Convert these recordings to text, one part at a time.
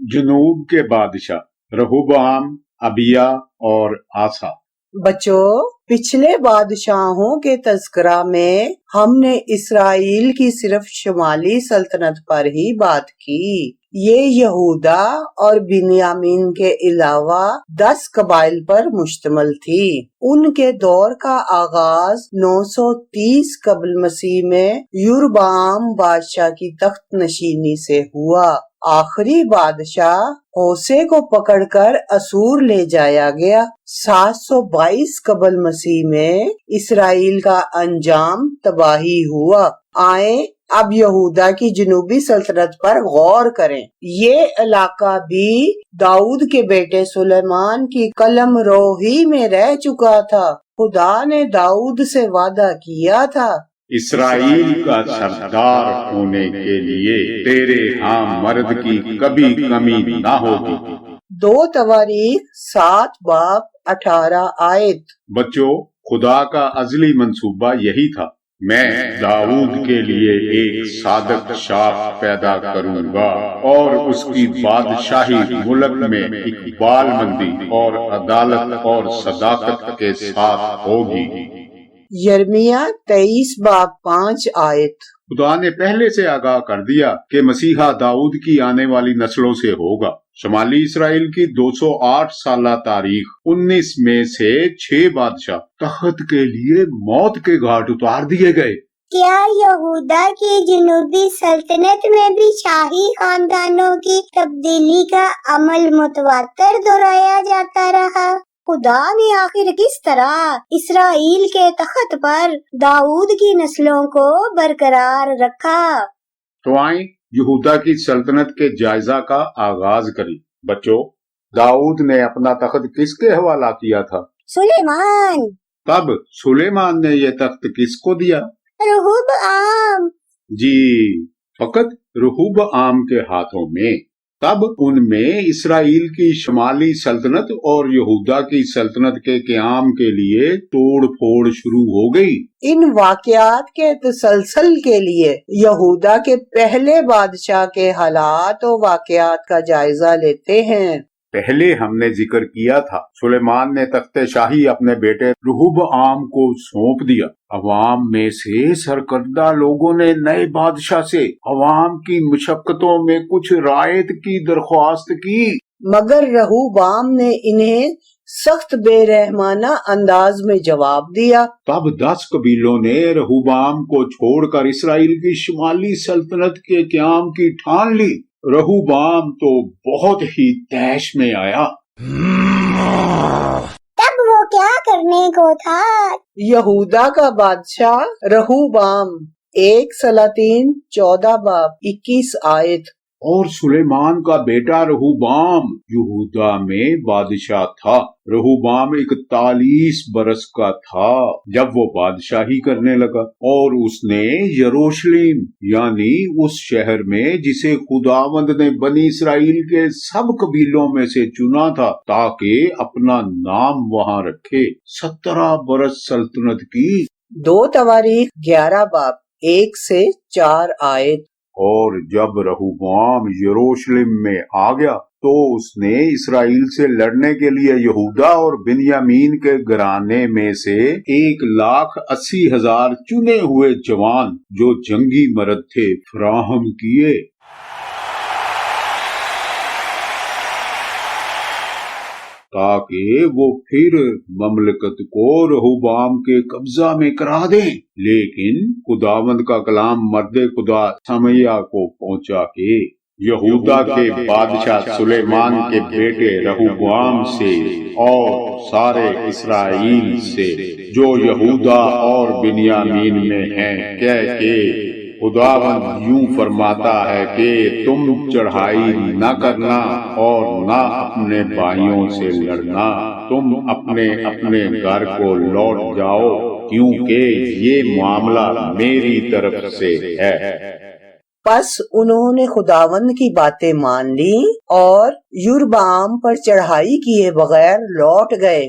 جنوب کے بادشاہ رہوبعام، ابیہ اور آسا۔ بچوں، پچھلے بادشاہوں کے تذکرہ میں ہم نے اسرائیل کی صرف شمالی سلطنت پر ہی بات کی۔ یہ یہودا اور بنیامین کے علاوہ 10 قبائل پر مشتمل تھی۔ ان کے دور کا آغاز 930 قبل مسیح میں یربعام بادشاہ کی تخت نشینی سے ہوا۔ آخری بادشاہ ہوسے کو پکڑ کر اسور لے جایا گیا۔ 722 قبل مسیح میں اسرائیل کا انجام تباہی ہوا۔ آئیں اب یہودا کی جنوبی سلطنت پر غور کریں۔ یہ علاقہ بھی داؤد کے بیٹے سلیمان کی قلم روحی میں رہ چکا تھا۔ خدا نے داؤد سے وعدہ کیا تھا، اسرائیل کا سردار ہونے کے لیے تیرے ہاں مرد کی کبھی کمی نہ ہوگی۔ 2 تواریخ 7 باب 18 آیت۔ بچوں، خدا کا ازلی منصوبہ یہی تھا، میں داؤد کے لیے ایک صادق شاخ پیدا کروں گا اور اس کی بادشاہی ملک میں اقبال مندی اور عدالت اور صداقت کے ساتھ ہوگی۔ یرمیہ 23 باب 5 آیت۔ خدا نے پہلے سے آگاہ کر دیا کہ مسیحا داؤد کی آنے والی نسلوں سے ہوگا۔ شمالی اسرائیل کی 208 سالہ تاریخ 19 میں سے 6 بادشاہ تخت کے لیے موت کے گھاٹ اتار دیے گئے۔ کیا یہودا کی جنوبی سلطنت میں بھی شاہی خاندانوں کی تبدیلی کا عمل متواتر دہرایا جاتا رہا؟ خدا نے آخر کس طرح اسرائیل کے تخت پر داؤد کی نسلوں کو برقرار رکھا؟ تو آئیں یہودا کی سلطنت کے جائزہ کا آغاز کریں۔ بچوں، داؤد نے اپنا تخت کس کے حوالہ کیا تھا؟ سلیمان۔ تب سلیمان نے یہ تخت کس کو دیا؟ رہوبعام۔ جی، فقط رہوبعام کے ہاتھوں میں۔ تب ان میں اسرائیل کی شمالی سلطنت اور یہودا کی سلطنت کے قیام کے لیے توڑ پھوڑ شروع ہو گئی۔ ان واقعات کے تسلسل کے لیے یہودا کے پہلے بادشاہ کے حالات و واقعات کا جائزہ لیتے ہیں۔ پہلے ہم نے ذکر کیا تھا، سلیمان نے تخت شاہی اپنے بیٹے رہوبعام کو سونپ دیا۔ عوام میں سے سرکردہ لوگوں نے نئے بادشاہ سے عوام کی مشقتوں میں کچھ رعایت کی درخواست کی، مگر رہوبعام نے انہیں سخت بے رحمانہ انداز میں جواب دیا۔ تب 10 قبیلوں نے رہوبعام کو چھوڑ کر اسرائیل کی شمالی سلطنت کے قیام کی ٹھان لی۔ رہوبعام تو بہت ہی طیش میں آیا۔ تب وہ کیا کرنے کو تھا؟ یہودا کا بادشاہ رہوبعام 1 سلاطین 14 باب 21 آیت۔ اور سلیمان کا بیٹا رہوبعام یہودا میں بادشاہ تھا۔ رہوبعام 41 برس کا تھا جب وہ بادشاہی کرنے لگا، اور اس نے یروشلم یعنی اس شہر میں جسے خداوند نے بنی اسرائیل کے سب قبیلوں میں سے چنا تھا تاکہ اپنا نام وہاں رکھے، 17 برس سلطنت کی۔ 2 تواریخ 11 باب 1 سے 4 آیت۔ اور جب رہوبعام یروشلم میں آ گیا تو اس نے اسرائیل سے لڑنے کے لیے یہودا اور بنیامین کے گھرانے میں سے 1,80,000 چنے ہوئے جوان جو جنگی مرد تھے فراہم کیے۔ تاکہ وہ پھر مملکت کو رہوبعام کے قبضہ میں کرا دیں، لیکن خداوند کا کلام مرد خدا سمیہ کو پہنچا کہ یہودا کے بادشاہ سلیمان کے بیٹے رہوبعام سے اور سارے اسرائیل سے جو یہودا اور بنیامین میں ہیں، کہہ کہ خداوند یوں فرماتا ہے کہ تم چڑھائی نہ کرنا اور نہ اپنے بھائیوں سے لڑنا، تم اپنے اپنے گھر کو لوٹ جاؤ، کیونکہ یہ معاملہ میری طرف سے ہے۔ پس انہوں نے خداوند کی باتیں مان لی اور یربعام پر چڑھائی کیے بغیر لوٹ گئے۔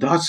10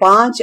5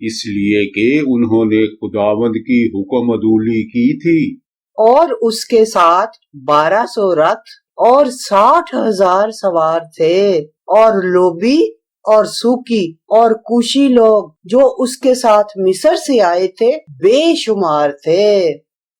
اس لیے کہ انہوں نے خداوند کی حکم عدولی کی تھی۔ اور اس کے ساتھ 1200 رتھ اور 60,000 سوار تھے، اور لوبی اور سوکی اور کوشی لوگ جو اس کے ساتھ مصر سے آئے تھے بے شمار تھے۔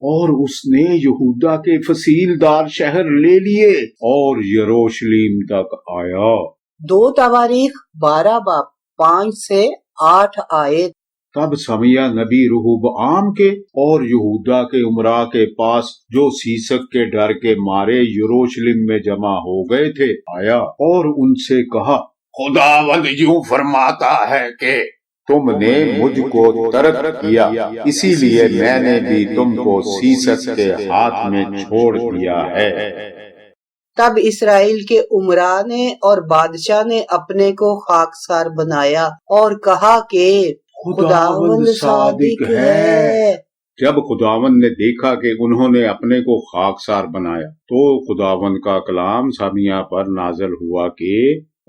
اور اس نے یہودا کے فصیلدار شہر لے لیے اور یروشلم تک آیا۔ 2 تواریخ 12 باب 5 سے 8 آیت۔ تب سمیہ نبی رہوبعام کے اور یہودا کے امراء کے پاس جو سیسک کے ڈر کے مارے یروشلم میں جمع ہو گئے تھے آیا اور ان سے کہا، خداوند یوں فرماتا ہے کہ تم نے مجھ کو ترک کیا، اسی لیے میں نے بھی تم کو سیسک کے ہاتھ میں چھوڑ دیا ہے۔ تب اسرائیل کے عمراء نے اور بادشاہ نے اپنے کو خاکسار بنایا اور کہا کہ خداوند صادق ہے۔ جب خداوند نے دیکھا کہ انہوں نے اپنے کو خاکسار بنایا تو خداوند کا کلام سمیہ پر نازل ہوا کہ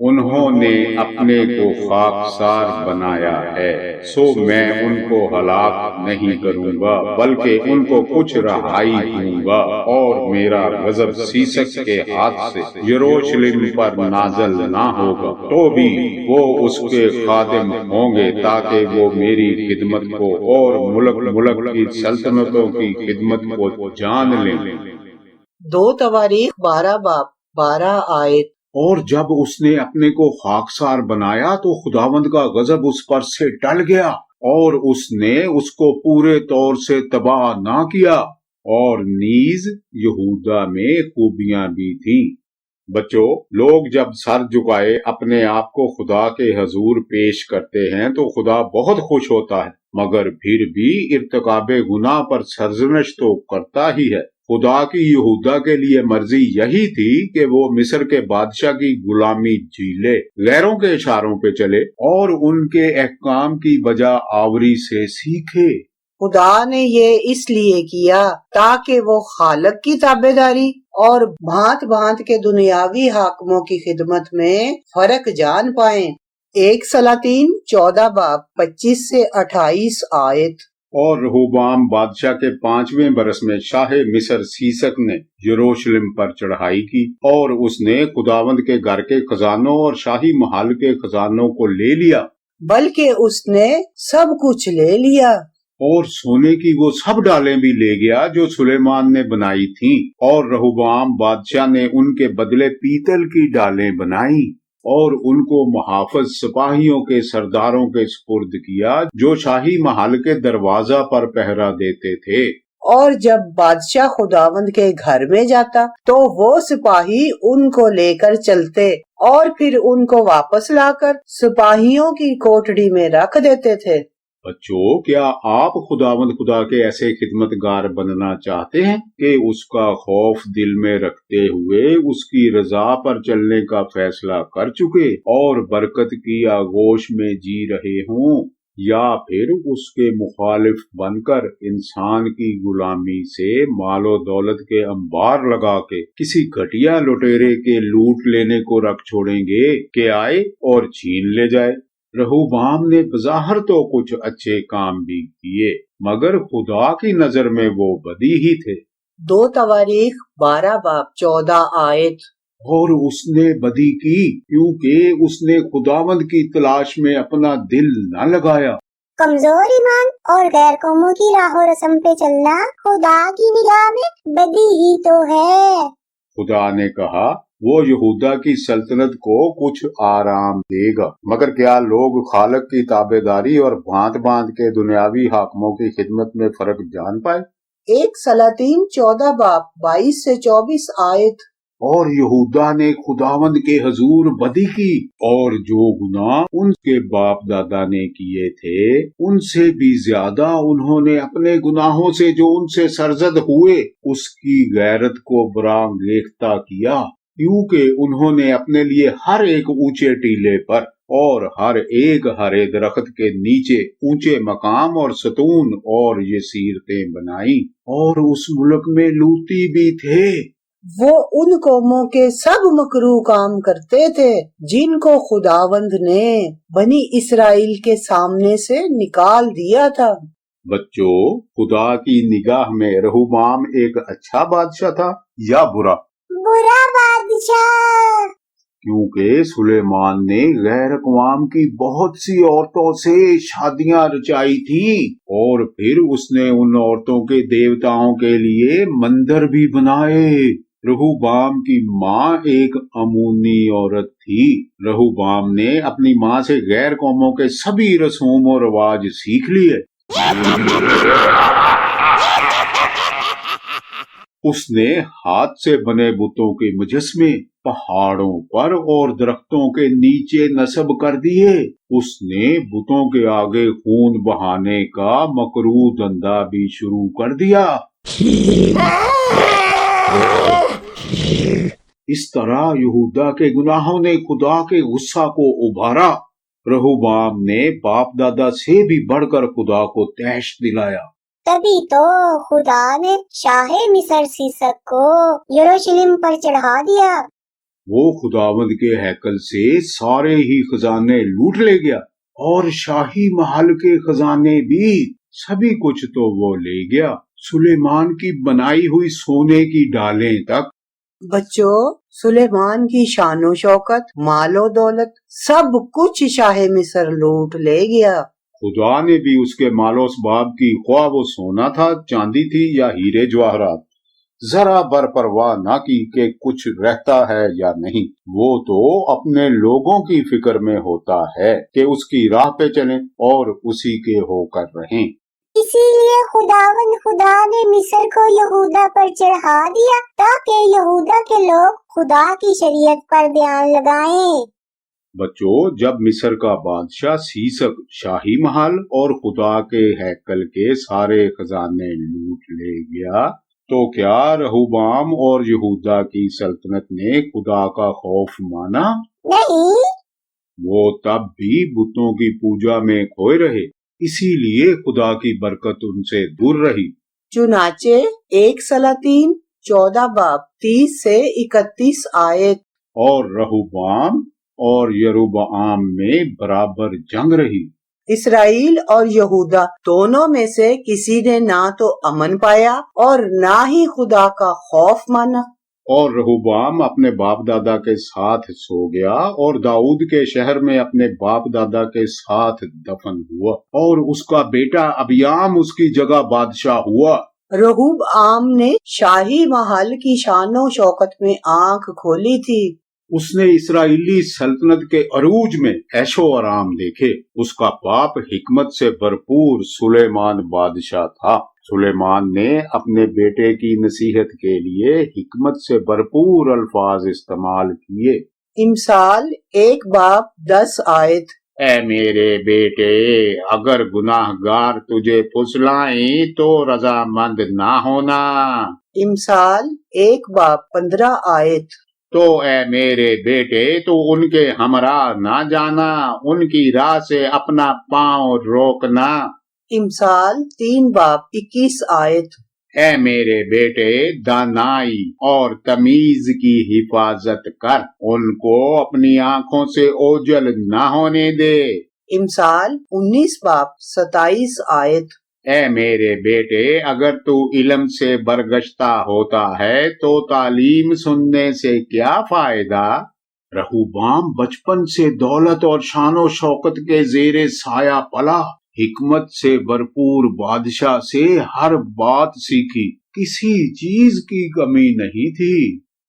انہوں نے اپنے کو خاکسار بنایا ہے، سو میں ان کو ہلاک نہیں کروں گا بلکہ ان کو کچھ رہائی دوں گا، اور میرا غضب سیسک کے ہاتھ سے یروشلم پر نازل نہ ہوگا، تو بھی وہ اس کے خادم ہوں گے تاکہ وہ میری خدمت کو اور ملک کی سلطنتوں کی خدمت کو جان لیں۔ 2 تواریخ 12 باب 12 آیت۔ اور جب اس نے اپنے کو خاکسار بنایا تو خداوند کا غضب اس پر سے ٹل گیا اور اس نے اس کو پورے طور سے تباہ نہ کیا، اور نیز یہودا میں خوبیاں بھی تھیں۔ بچوں، لوگ جب سر جھکائے اپنے آپ کو خدا کے حضور پیش کرتے ہیں تو خدا بہت خوش ہوتا ہے، مگر پھر بھی ارتکاب گناہ پر سرزنش تو کرتا ہی ہے۔ خدا کی یہودا کے لیے مرضی یہی تھی کہ وہ مصر کے بادشاہ کی غلامی جھیلے، غیروں کے اشاروں پہ چلے اور ان کے احکام کی بجا آوری سے سیکھے۔ خدا نے یہ اس لیے کیا تاکہ وہ خالق کی تابعداری اور بھانت بھانت کے دنیاوی حاکموں کی خدمت میں فرق جان پائیں۔ 1 سلاطین 14 باب 25 سے 28 آیت۔ اور رہوبعام بادشاہ کے 5ویں برس میں شاہ مصر سیسک نے یروشلم پر چڑھائی کی، اور اس نے خداوند کے گھر کے خزانوں اور شاہی محل کے خزانوں کو لے لیا، بلکہ اس نے سب کچھ لے لیا، اور سونے کی وہ سب ڈالیں بھی لے گیا جو سلیمان نے بنائی تھیں، اور رہوبعام بادشاہ نے ان کے بدلے پیتل کی ڈالیں بنائی اور ان کو محافظ سپاہیوں کے سرداروں کے سپرد کیا جو شاہی محل کے دروازہ پر پہرا دیتے تھے۔ اور جب بادشاہ خداوند کے گھر میں جاتا تو وہ سپاہی ان کو لے کر چلتے اور پھر ان کو واپس لا کر سپاہیوں کی کوٹڑی میں رکھ دیتے تھے۔ بچوں، کیا آپ خداوند خدا کے ایسے خدمتگار بننا چاہتے ہیں کہ اس کا خوف دل میں رکھتے ہوئے اس کی رضا پر چلنے کا فیصلہ کر چکے اور برکت کی آغوش میں جی رہے ہوں، یا پھر اس کے مخالف بن کر انسان کی غلامی سے مال و دولت کے انبار لگا کے کسی گھٹیا لٹیرے کے لوٹ لینے کو رکھ چھوڑیں گے کہ آئے اور چھین لے جائے؟ رہوبعام نے بظاہر تو کچھ اچھے کام بھی کیے، مگر خدا کی نظر میں وہ بدی ہی تھے۔ 2 تواریخ 12 باب 14 آیت۔ اور اس نے بدی کی کیونکہ اس نے خداوند کی تلاش میں اپنا دل نہ لگایا۔ کمزور ایمان اور غیر قوموں کی راہ و رسم پہ چلنا خدا کی نگاہ میں بدی ہی تو ہے۔ خدا نے کہا وہ یہودا کی سلطنت کو کچھ آرام دے گا، مگر کیا لوگ خالق کی تابعداری اور بھانت بھانت کے دنیاوی حاکموں کی خدمت میں فرق جان پائے؟ 1 سلاطین 14 باب 22 سے 24 آیت۔ اور یہودا نے خداوند کے حضور بدی کی، اور جو گناہ ان کے باپ دادا نے کیے تھے ان سے بھی زیادہ انہوں نے اپنے گناہوں سے جو ان سے سرزد ہوئے اس کی غیرت کو برانگیختہ کیا، کیونکہ انہوں نے اپنے لیے ہر ایک اونچے ٹیلے پر اور ہر ایک ہرے درخت کے نیچے اونچے مقام اور ستون اور یہ سیرتیں بنائی، اور اس ملک میں لوٹی بھی تھے۔ وہ ان قوموں کے سب مکروہ کام کرتے تھے جن کو خداوند نے بنی اسرائیل کے سامنے سے نکال دیا تھا۔ بچوں، خدا کی نگاہ میں رہوبام ایک اچھا بادشاہ تھا یا برا؟ برا بادشاہ۔ کیونکہ سلیمان نے غیر اقوام کی بہت سی عورتوں سے شادیاں رچائی تھی، اور پھر اس نے ان عورتوں کے دیوتاؤں کے لیے مندر بھی بنائے۔ رہوبام کی ماں ایک امونی عورت تھی۔ رہوبام نے اپنی ماں سے غیر قوموں کے سبھی رسوم و رواج سیکھ لیے۔ اس نے ہاتھ سے بنے بتوں کے مجسمے پہاڑوں پر اور درختوں کے نیچے نصب کر دیے۔ اس نے بتوں کے آگے خون بہانے کا مکروہ دھندا بھی شروع کر دیا۔ اس طرح یہودا کے گناہوں نے خدا کے غصہ کو ابھارا۔ رہوبام نے باپ دادا سے بھی بڑھ کر خدا کو طیش دلایا۔ تبھی تو خدا نے شاہ مصر سیسک کو یروشلم پر چڑھا دیا۔ وہ خداوند کے ہیکل سے سارے ہی خزانے لوٹ لے گیا، اور شاہی محل کے خزانے بھی، سبھی کچھ تو وہ لے گیا، سلیمان کی بنائی ہوئی سونے کی ڈالیں تک۔ بچوں، سلیمان کی شان و شوکت، مال و دولت، سب کچھ شاہ مصر لوٹ لے گیا۔ خدا نے بھی اس کے مال و اسباب کی، خواہ وہ سونا تھا، چاندی تھی یا ہیرے جواہرات، ذرا برپرواہ نہ کی کہ کچھ رہتا ہے یا نہیں۔ وہ تو اپنے لوگوں کی فکر میں ہوتا ہے کہ اس کی راہ پہ چلیں اور اسی کے ہو کر رہیں۔ اسی لیے خدا نے مصر کو یہودا پر چڑھا دیا تاکہ یہودا کے لوگ خدا کی شریعت پر دھیان لگائیں۔ بچوں، جب مصر کا بادشاہ سیسک شاہی محل اور خدا کے ہیکل کے سارے خزانے لوٹ لے گیا، تو کیا رہوبام اور یہودا کی سلطنت نے خدا کا خوف مانا؟ نہیں۔ وہ تب بھی بتوں کی پوجا میں کھوئے رہے، اسی لیے خدا کی برکت ان سے دور رہی۔ چنانچہ 1 سلاطین 14 باب 30 سے 31 آیت۔ اور رہوبام اور یروبعام میں برابر جنگ رہی۔ اسرائیل اور یہودا دونوں میں سے کسی نے نہ تو امن پایا اور نہ ہی خدا کا خوف مانا۔ اور رہوبعام اپنے باپ دادا کے ساتھ سو گیا، اور داؤد کے شہر میں اپنے باپ دادا کے ساتھ دفن ہوا، اور اس کا بیٹا ابیام اس کی جگہ بادشاہ ہوا۔ رہوبعام نے شاہی محل کی شان و شوکت میں آنکھ کھولی تھی۔ اس نے اسرائیلی سلطنت کے عروج میں عیش و آرام دیکھے۔ اس کا باپ حکمت سے بھرپور سلیمان بادشاہ تھا۔ سلیمان نے اپنے بیٹے کی نصیحت کے لیے حکمت سے بھرپور الفاظ استعمال کیے۔ امثال 1 باب 10 آیت۔ اے میرے بیٹے، اگر گناہ گار تجھے پھسلائیں تو رضامند نہ ہونا۔ امثال 1 باب 15 آیت۔ تو اے میرے بیٹے، تو ان کے ہمراہ نہ جانا، ان کی راہ سے اپنا پاؤں روکنا۔ امثال 3 باب 21 آیت۔ اے میرے بیٹے، دانائی اور تمیز کی حفاظت کر، ان کو اپنی آنکھوں سے اوجل نہ ہونے دے۔ امثال 19 باب 27 آیت۔ اے میرے بیٹے، اگر تو علم سے برگشتہ ہوتا ہے تو تعلیم سننے سے کیا فائدہ؟ رہوبام بچپن سے دولت اور شان و شوکت کے زیر سایہ پلا، حکمت سے بھرپور بادشاہ سے ہر بات سیکھی، کسی چیز کی کمی نہیں تھی۔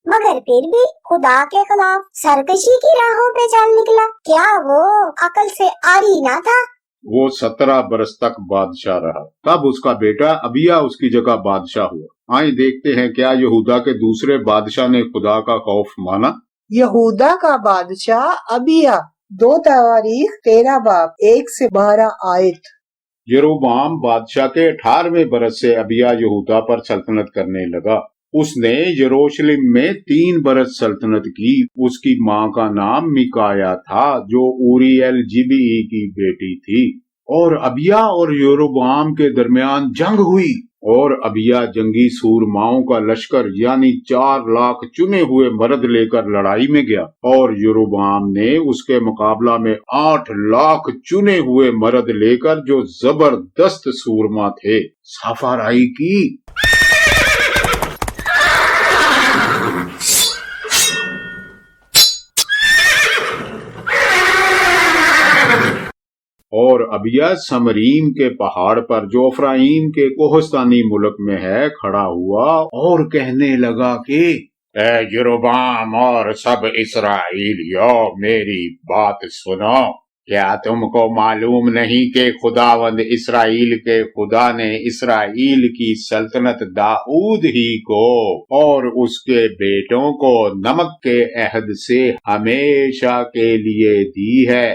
مگر پھر بھی خدا کے خلاف سرکشی کی راہوں پہ چل نکلا۔ کیا وہ عقل سے عاری نہ تھا؟ وہ 17 برس تک بادشاہ رہا، تب اس کا بیٹا ابیا اس کی جگہ بادشاہ ہوا۔ آئیں دیکھتے ہیں کیا یہودا کے دوسرے بادشاہ نے خدا کا خوف مانا۔ یہودا کا بادشاہ ابیا، 2 تواریخ 13 باب 1 سے 12 آیت۔ یروبعام بادشاہ کے 18ویں برس سے ابیا یہودا پر سلطنت کرنے لگا۔ اس نے یروشلم میں 3 برس سلطنت کی۔ اس کی ماں کا نام میکایا تھا جو اوری الجبی کی بیٹی تھی۔ اور ابیا اور یروبعام کے درمیان جنگ ہوئی۔ اور ابیا جنگی سورماؤں کا لشکر یعنی 4 لاکھ چنے ہوئے مرد لے کر لڑائی میں گیا، اور یروبعام نے اس کے مقابلہ میں 8 لاکھ چنے ہوئے مرد لے کر جو زبردست سورما تھے صفارائی کی۔ اور ابیا سمریم کے پہاڑ پر جو افرائیم کے کوہستانی ملک میں ہے کھڑا ہوا اور کہنے لگا کہ اے یروبعام اور سب اسرائیلیوں، میری بات سنو، کیا تم کو معلوم نہیں کہ خداوند اسرائیل کے خدا نے اسرائیل کی سلطنت داؤد ہی کو اور اس کے بیٹوں کو نمک کے عہد سے ہمیشہ کے لیے دی ہے،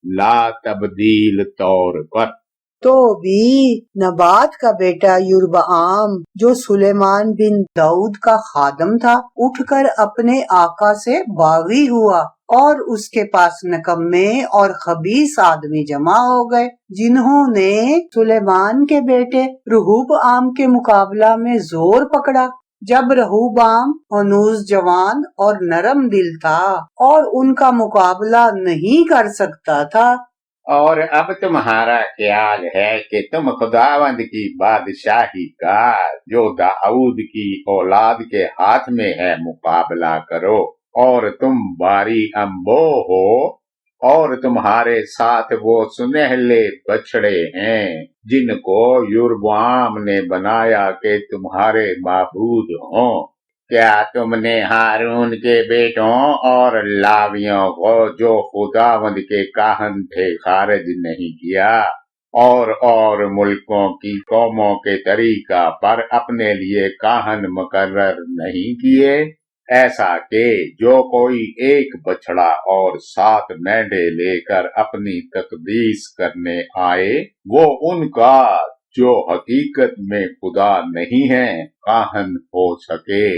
لا تبدیل طور پر۔ تو بھی نبات کا بیٹا یربعام جو سلیمان بن داؤد کا خادم تھا اٹھ کر اپنے آقا سے باغی ہوا، اور اس کے پاس نکمے اور خبیث آدمی جمع ہو گئے جنہوں نے سلیمان کے بیٹے رہوبعام کے مقابلہ میں زور پکڑا، جب رہوبعام ہنوز جوان اور نرم دل تھا اور ان کا مقابلہ نہیں کر سکتا تھا۔ اور اب تمہارا خیال ہے کہ تم خداوند کی بادشاہی کا جو داؤد کی اولاد کے ہاتھ میں ہے مقابلہ کرو، اور تم باری امبو ہو، اور تمہارے ساتھ وہ سنہلے بچڑے ہیں جن کو یربعام نے بنایا کہ تمہارے معبود ہوں۔ کیا تم نے ہارون کے بیٹوں اور لاویوں کو جو خداوند کے کاہن تھے خارج نہیں کیا، اور ملکوں کی قوموں کے طریقہ پر اپنے لیے کاہن مقرر نہیں کیے، ایسا کہ جو کوئی ایک بچڑا اور 7 مینڈے لے کر اپنی تقدیس کرنے آئے، وہ ان کا جو حقیقت میں خدا نہیں ہے کاہن ہو سکے۔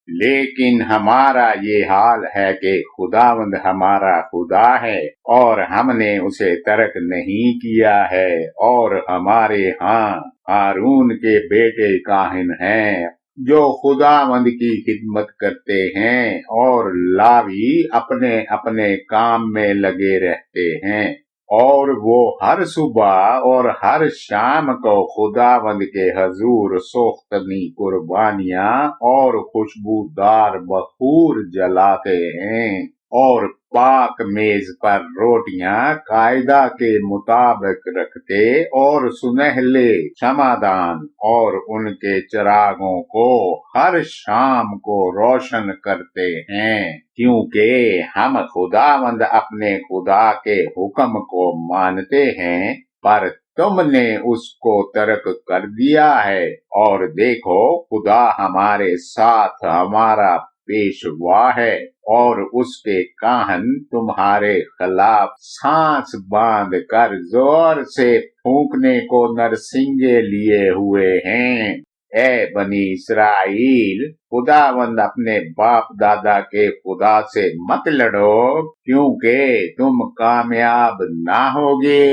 لیکن ہمارا یہ حال ہے کہ خداوند ہمارا خدا ہے، اور ہم نے اسے ترک نہیں کیا ہے، اور ہمارے ہاں ہارون کے بیٹے کاہن ہیں جو خداوند کی خدمت کرتے ہیں، اور لاوی اپنے اپنے کام میں لگے رہتے ہیں، اور وہ ہر صبح اور ہر شام کو خداوند کے حضور سوختنی قربانیاں اور خوشبودار بخور جلاتے ہیں، اور پاک میز پر روٹیاں قاعدہ کے مطابق رکھتے، اور سنہلے شمعدان اور ان کے چراغوں کو ہر شام کو روشن کرتے ہیں، کیونکہ ہم خداوند اپنے خدا کے حکم کو مانتے ہیں، پر تم نے اس کو ترک کر دیا ہے۔ اور دیکھو، خدا ہمارے ساتھ ہمارا پیشوا ہے، اور اس کے کاہن تمہارے خلاف سانس باندھ کر زور سے پھونکنے کو نرسنگے لیے ہوئے ہیں۔ اے بنی اسرائیل، خداوند اپنے باپ دادا کے خدا سے مت لڑو، کیونکہ تم کامیاب نہ ہوگے۔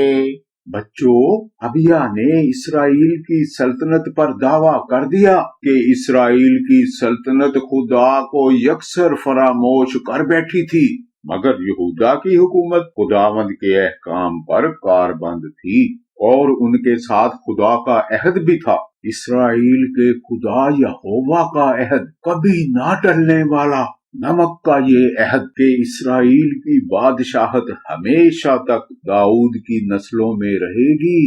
بچوں، ابیا نے اسرائیل کی سلطنت پر دعویٰ کر دیا کہ اسرائیل کی سلطنت خدا کو یکسر فراموش کر بیٹھی تھی، مگر یہودا کی حکومت خداوند کے احکام پر کاربند تھی، اور ان کے ساتھ خدا کا عہد بھی تھا۔ اسرائیل کے خدا یہوہ کا عہد کبھی نہ ٹلنے والا، نمک کا یہ عہد کہ اسرائیل کی بادشاہت ہمیشہ تک داؤد کی نسلوں میں رہے گی۔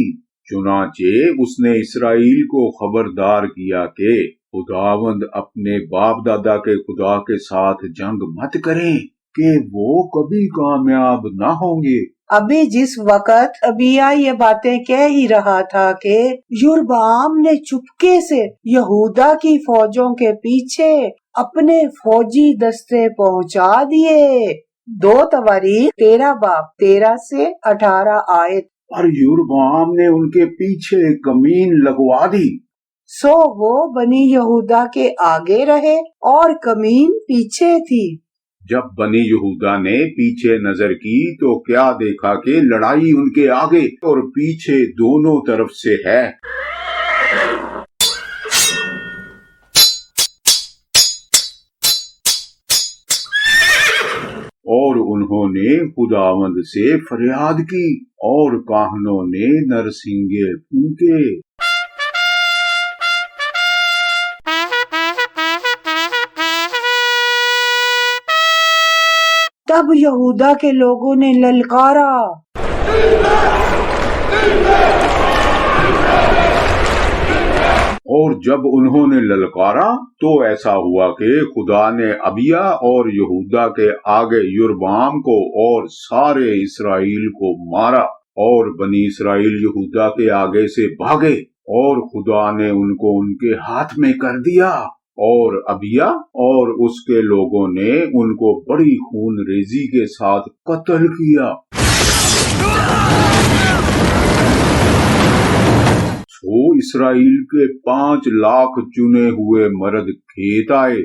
چنانچہ اس نے اسرائیل کو خبردار کیا کہ خداوند اپنے باپ دادا کے خدا کے ساتھ جنگ مت کریں کہ وہ کبھی کامیاب نہ ہوں گے۔ ابھی جس وقت ابیا یہ باتیں کہہ ہی رہا تھا کہ یربعام نے چپکے سے یہودا کی فوجوں کے پیچھے اپنے فوجی دستے پہنچا دیے۔ 2 تواریخ 13 باب 13 سے 18 آیت۔ اور یربعام نے ان کے پیچھے کمین لگوا دی، سو وہ بنی یہودا کے آگے رہے اور کمین پیچھے تھی۔ جب بنی یہودا نے پیچھے نظر کی تو کیا دیکھا کہ لڑائی ان کے آگے اور پیچھے دونوں طرف سے ہے۔ انہوں نے خداوند سے فریاد کی اور کاہنوں نے نرسنگے پھونکے۔ تب یہودا کے لوگوں نے للکارا، اور جب انہوں نے للکارا تو ایسا ہوا کہ خدا نے ابیا اور یہودا کے آگے یربعام کو اور سارے اسرائیل کو مارا، اور بنی اسرائیل یہودا کے آگے سے بھاگے، اور خدا نے ان کو ان کے ہاتھ میں کر دیا، اور ابیا اور اس کے لوگوں نے ان کو بڑی خون ریزی کے ساتھ قتل کیا۔ سو اسرائیل کے 5 لاکھ چنے ہوئے مرد کھیت آئے۔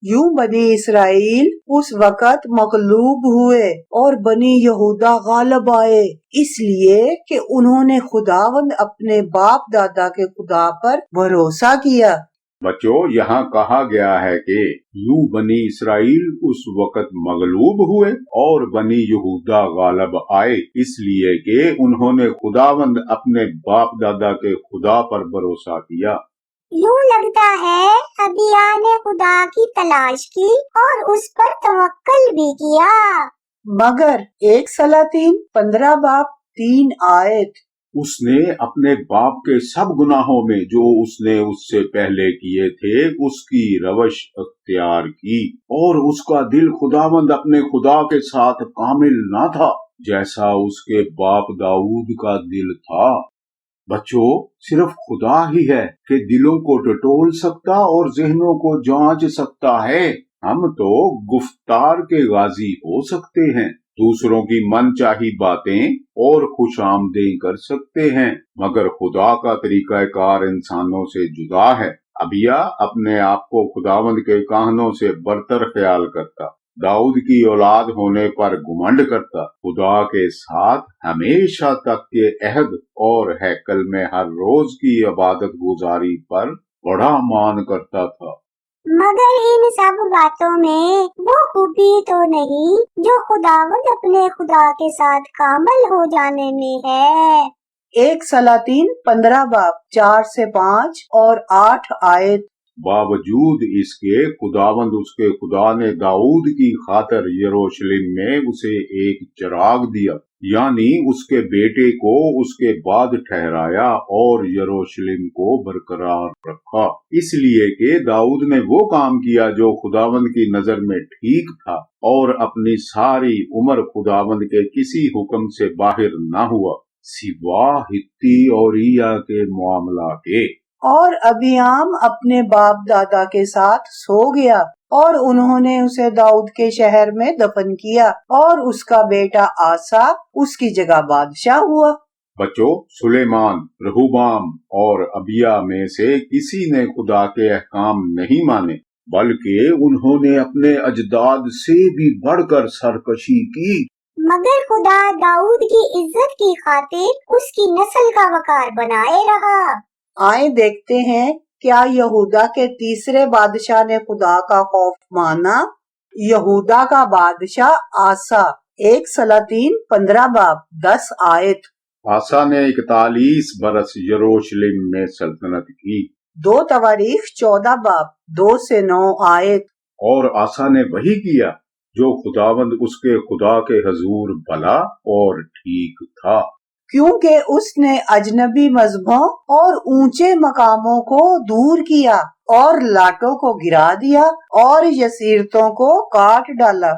یوں بنی اسرائیل اس وقت مغلوب ہوئے اور بنی یہودا غالب آئے، اس لیے کہ انہوں نے خداوند اپنے باپ دادا کے خدا پر بھروسہ کیا۔ بچوں، یہاں کہا گیا ہے کہ یوں بنی اسرائیل اس وقت مغلوب ہوئے اور بنی یہودا غالب آئے، اس لیے کہ انہوں نے خداوند اپنے باپ دادا کے خدا پر بھروسہ کیا۔ یوں لگتا ہے ابیا نے خدا کی تلاش کی اور اس پر توکل بھی کیا۔ مگر 1 سلاطین 15 باب 3 آیت، اس نے اپنے باپ کے سب گناہوں میں جو اس نے اس سے پہلے کیے تھے اس کی روش اختیار کی، اور اس کا دل خداوند اپنے خدا کے ساتھ کامل نہ تھا جیسا اس کے باپ داؤد کا دل تھا۔ بچوں، صرف خدا ہی ہے کہ دلوں کو ٹٹول سکتا اور ذہنوں کو جانچ سکتا ہے۔ ہم تو گفتار کے غازی ہو سکتے ہیں، دوسروں کی من چاہی باتیں اور خوش آمدیں کر سکتے ہیں، مگر خدا کا طریقہ کار انسانوں سے جدا ہے۔ ابیا اپنے آپ کو خداوند کے کاہنوں سے برتر خیال کرتا، داؤد کی اولاد ہونے پر گھمنڈ کرتا، خدا کے ساتھ ہمیشہ تک کے عہد اور ہیکل میں ہر روز کی عبادت گزاری پر بڑا مان کرتا تھا۔ مگر ان سب باتوں میں وہ خوبی تو نہیں جو خداوند اپنے خدا کے ساتھ کامل ہو جانے میں ہے۔ 1 سلاطین 15 باب 4 سے 5 اور 8 آیت، باوجود اس کے خداوند اس کے خدا نے داؤد کی خاطر یروشلم میں اسے ایک چراغ دیا، یعنی اس کے بیٹے کو اس کے بعد ٹھہرایا اور یروشلم کو برقرار رکھا، اس لیے کہ داؤد نے وہ کام کیا جو خداوند کی نظر میں ٹھیک تھا، اور اپنی ساری عمر خداوند کے کسی حکم سے باہر نہ ہوا سوا ہتی اور اوریا کے معاملہ کے۔ اور ابیام اپنے باپ دادا کے ساتھ سو گیا، اور انہوں نے اسے داؤد کے شہر میں دفن کیا، اور اس کا بیٹا آسا اس کی جگہ بادشاہ ہوا۔ بچوں، سلیمان، رہوبام اور ابیا میں سے کسی نے خدا کے احکام نہیں مانے، بلکہ انہوں نے اپنے اجداد سے بھی بڑھ کر سرکشی کی۔ مگر خدا داؤد کی عزت کی خاطر اس کی نسل کا وقار بنائے رہا۔ آئیں دیکھتے ہیں کیا یہودا کے تیسرے بادشاہ نے خدا کا خوف مانا۔ یہودا کا بادشاہ آسا، 1 سلاطین 15 باب 10 آیت، آسا نے 41 برس یروشلم میں سلطنت کی۔ 2 تواریخ 14 باب 2 سے 9 آیت، اور آسا نے وہی کیا جو خداوند اس کے خدا کے حضور بھلا اور ٹھیک تھا، کیونکہ اس نے اجنبی مذہبوں اور اونچے مقاموں کو دور کیا اور لاٹوں کو گرا دیا اور یسیرتوں کو کاٹ ڈالا۔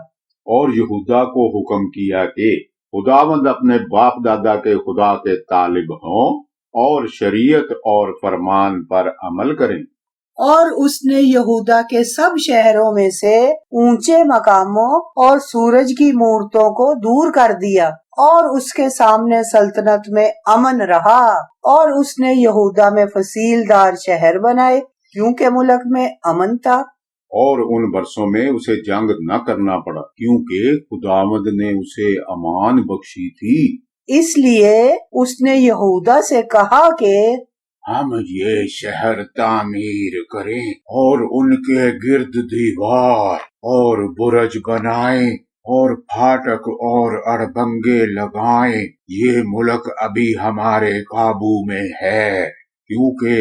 اور یہودا کو حکم کیا کہ خداوند اپنے باپ دادا کے خدا کے طالب ہوں اور شریعت اور فرمان پر عمل کریں۔ اور اس نے یہودا کے سب شہروں میں سے اونچے مقاموں اور سورج کی مورتوں کو دور کر دیا، اور اس کے سامنے سلطنت میں امن رہا، اور اس نے یہودا میں فصیل دار شہر بنائے کیونکہ ملک میں امن تھا۔ اور ان برسوں میں اسے جنگ نہ کرنا پڑا کیونکہ خداوند نے اسے امان بخشی تھی۔ اس لیے اس نے یہودا سے کہا کہ ہم یہ شہر تعمیر کریں اور ان کے گرد دیوار اور برج بنائیں اور پھاٹک اور اڑبنگے لگائیں، یہ ملک ابھی ہمارے قابو میں ہے، کیونکہ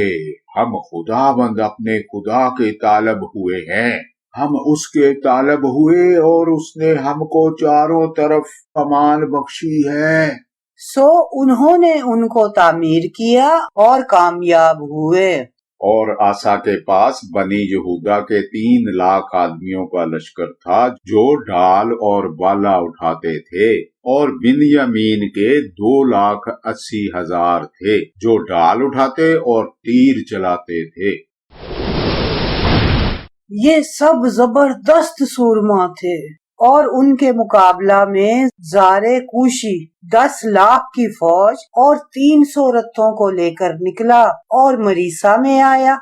ہم خداوند اپنے خدا کے طالب ہوئے ہیں، ہم اس کے طالب ہوئے اور اس نے ہم کو چاروں طرف امان بخشی ہے۔ سو انہوں نے ان کو تعمیر کیا اور کامیاب ہوئے۔ اور آسا کے پاس بنی یہودا کے 3 لاکھ آدمیوں کا لشکر تھا جو ڈھال اور بالا اٹھاتے تھے، اور بنیامین کے 2,80,000 تھے جو ڈھال اٹھاتے اور تیر چلاتے تھے۔ یہ سب زبردست سورما تھے، اور ان کے مقابلہ میں زارے کوشی 10 لاکھ کی فوج اور 300 رتھوں کو لے کر نکلا اور مریسا میں آیا۔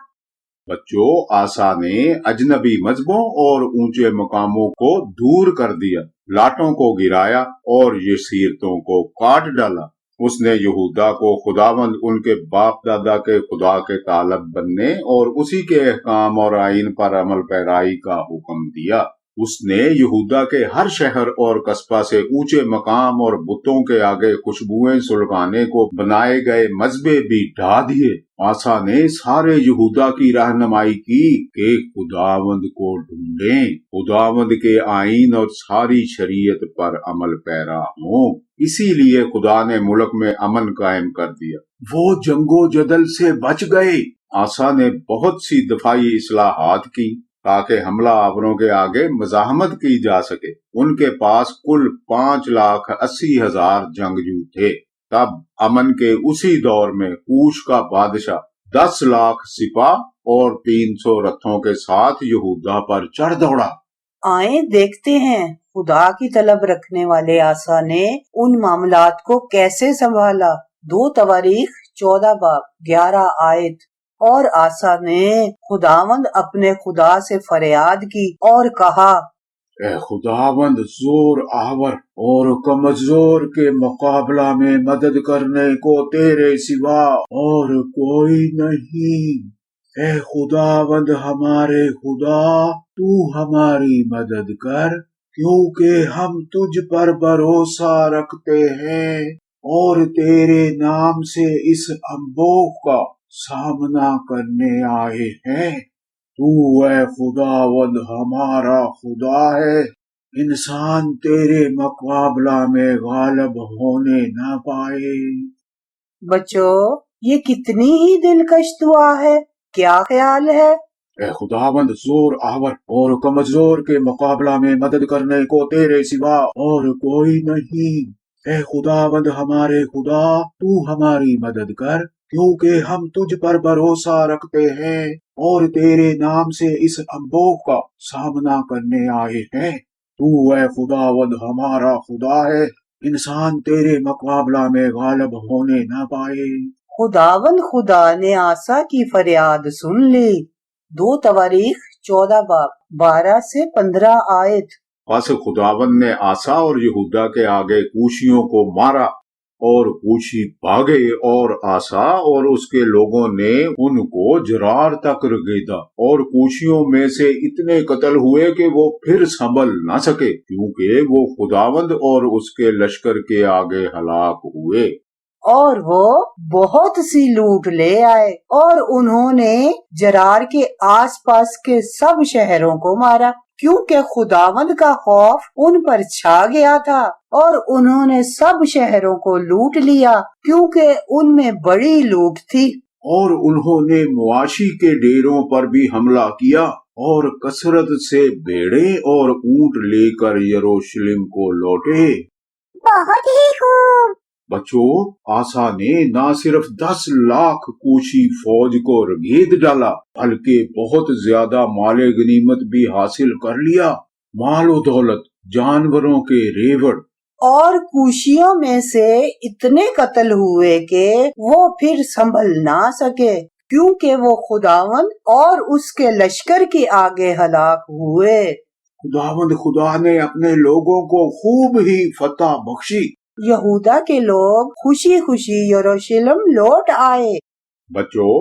بچوں، آسا نے اجنبی مذہبوں اور اونچے مقاموں کو دور کر دیا، لاٹوں کو گرایا اور یسیرتوں کو کاٹ ڈالا۔ اس نے یہودا کو خداوند ان کے باپ دادا کے خدا کے طالب بننے اور اسی کے احکام اور آئین پر عمل پیرائی کا حکم دیا۔ اس نے یہودا کے ہر شہر اور قصبہ سے اونچے مقام اور بتوں کے آگے خوشبوئیں سلگانے کو بنائے گئے مذبے بھی ڈھا دیے۔ آسا نے سارے یہودا کی رہنمائی کی کہ خداوند کو ڈھونڈیں، خداوند کے آئین اور ساری شریعت پر عمل پیرا ہوں۔ اسی لیے خدا نے ملک میں امن قائم کر دیا، وہ جنگ و جدل سے بچ گئے۔ آسا نے بہت سی دفاعی اصلاحات کی تاکہ حملہ آوروں کے آگے مزاحمت کی جا سکے۔ ان کے پاس کل 5,80,000 جنگجو تھے۔ تب امن کے اسی دور میں کوش کا بادشاہ 10 لاکھ سپاہ اور 300 رتھوں کے ساتھ یہودا پر چڑھ دوڑا۔ آئیں دیکھتے ہیں خدا کی طلب رکھنے والے آسا نے ان معاملات کو کیسے سنبھالا۔ 2 تواریخ 14 باب 11 آیت۔ اور آسا نے خداوند اپنے خدا سے فریاد کی اور کہا، اے خداوند، زور آور اور کمزور کے مقابلہ میں مدد کرنے کو تیرے سوا اور کوئی نہیں۔ اے خداوند ہمارے خدا، تو ہماری مدد کر، کیونکہ ہم تجھ پر بھروسہ رکھتے ہیں اور تیرے نام سے اس انبوہ کا سامنا کرنے آئے ہیں۔ تو اے خداوند ہمارا خدا ہے، انسان تیرے مقابلہ میں غالب ہونے نہ پائے۔ بچو، یہ کتنی ہی دلکش دعا ہے، کیا خیال ہے؟ اے خداوند، زور آور اور کمزور کے مقابلہ میں مدد کرنے کو تیرے سوا اور کوئی نہیں۔ اے خداوند ہمارے خدا، تو ہماری مدد کر، کیونکہ ہم تجھ پر بھروسہ رکھتے ہیں اور تیرے نام سے اس انبوہ کا سامنا کرنے آئے ہیں۔ تو اے خداوند ہمارا خدا ہے، انسان تیرے مقابلہ میں غالب ہونے نہ پائے۔ خداوند خدا نے آسا کی فریاد سن لی۔ 2 تواریخ 14 باب 12 سے 15 آیت۔ پس خداوند نے آسا اور یہودا کے آگے کوشیوں کو مارا، اور کوشی بھاگے، اور آسا اور اس کے لوگوں نے ان کو جرار تک رگیدا، اور کوشیوں میں سے اتنے قتل ہوئے کہ وہ پھر سنبھل نہ سکے، کیونکہ وہ خداوند اور اس کے لشکر کے آگے ہلاک ہوئے۔ اور وہ بہت سی لوٹ لے آئے، اور انہوں نے جرار کے آس پاس کے سب شہروں کو مارا، کیونکہ خداوند کا خوف ان پر چھا گیا تھا، اور انہوں نے سب شہروں کو لوٹ لیا کیونکہ ان میں بڑی لوٹ تھی۔ اور انہوں نے مواشی کے ڈیروں پر بھی حملہ کیا اور کثرت سے بھیڑیں اور اونٹ لے کر یروشلم کو لوٹے۔ بہت ہی خوب۔ بچوں، آسا نے نہ صرف 10 لاکھ کوشی فوج کو رگید ڈالا، بلکہ بہت زیادہ مال غنیمت بھی حاصل کر لیا، مال و دولت، جانوروں کے ریوڑ۔ اور کوشیوں میں سے اتنے قتل ہوئے کہ وہ پھر سنبھل نہ سکے، کیونکہ وہ خداوند اور اس کے لشکر کے آگے ہلاک ہوئے۔ خداوند خدا نے اپنے لوگوں کو خوب ہی فتح بخشی۔ یہودا کے لوگ خوشی خوشی یروشلم لوٹ آئے۔ بچوں،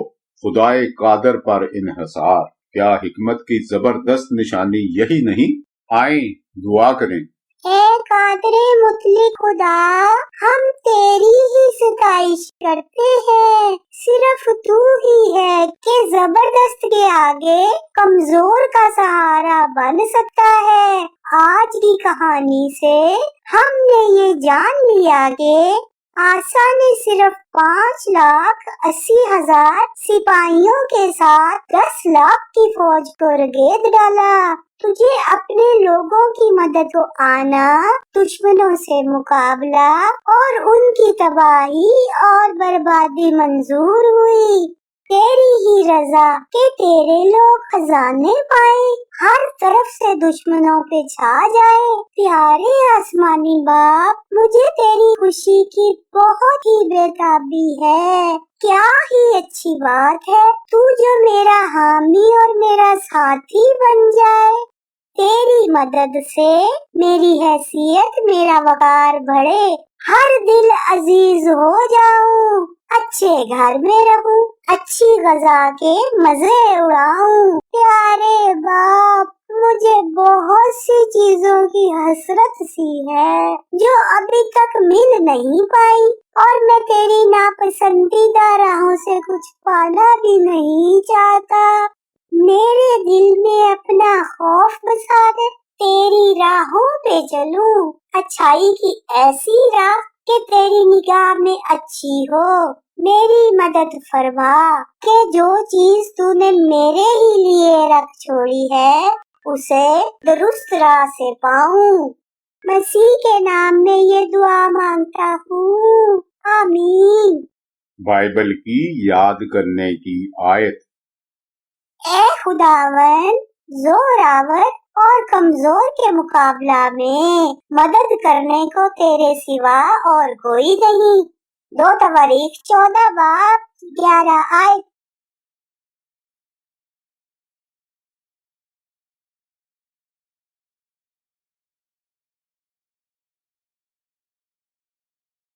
خدائے قادر پر انحصار کیا حکمت کی زبردست نشانی یہی نہیں؟ آئیں دعا کریں۔ اے قادر مطلق خدا، ہم تیری ہی ستائش کرتے ہیں، صرف تو ہی ہے کہ زبردست کے آگے کمزور کا سہارا بن سکتا ہے۔ آج کی کہانی سے ہم نے یہ جان لیا کہ آسا نے صرف 5,80,000 سپاہیوں کے ساتھ 10 لاکھ کی فوج کو رگید ڈالا۔ تجھے اپنے لوگوں کی مدد کو آنا، دشمنوں سے مقابلہ اور ان کی تباہی اور بربادی منظور ہوئی۔ تیری ہی رضا کہ تیرے لوگ خزانے پائیں، ہر طرف سے دشمنوں پہ چھا جائے۔ پیارے آسمانی باپ، مجھے تیری خوشی کی بہت ہی بےتابی ہے۔ کیا ہی اچھی بات ہے تو جو میرا حامی اور میرا ساتھی بن جائے۔ تیری مدد سے میری حیثیت، میرا وقار بڑھے، ہر دل عزیز ہو جاؤں، اچھے گھر میں رہوں، اچھی غذا کے مزے اڑاؤں۔ پیارے باپ، مجھے بہت سی چیزوں کی حسرت سی ہے جو ابھی تک مل نہیں پائی، اور میں تیری ناپسندیدہ راہوں سے کچھ پانا بھی نہیں چاہتا۔ میرے دل میں اپنا خوف بسا دے، تیری راہوں پہ چلوں، اچھائی کی ایسی راہ کہ تیری نگاہ میں اچھی ہو۔ میری مدد فرما کہ جو چیز تو نے میرے ہی لیے رکھ چھوڑی ہے اسے درست راہ سے پاؤں۔ مسیح کے نام میں یہ دعا مانگتا ہوں، آمین۔ بائبل کی یاد کرنے کی آیت۔ اے خداوند، زوراور اور کمزور کے مقابلہ میں مدد کرنے کو تیرے سوا اور کوئی نہیں۔ 2 تواریخ 14 باب 11 آیت۔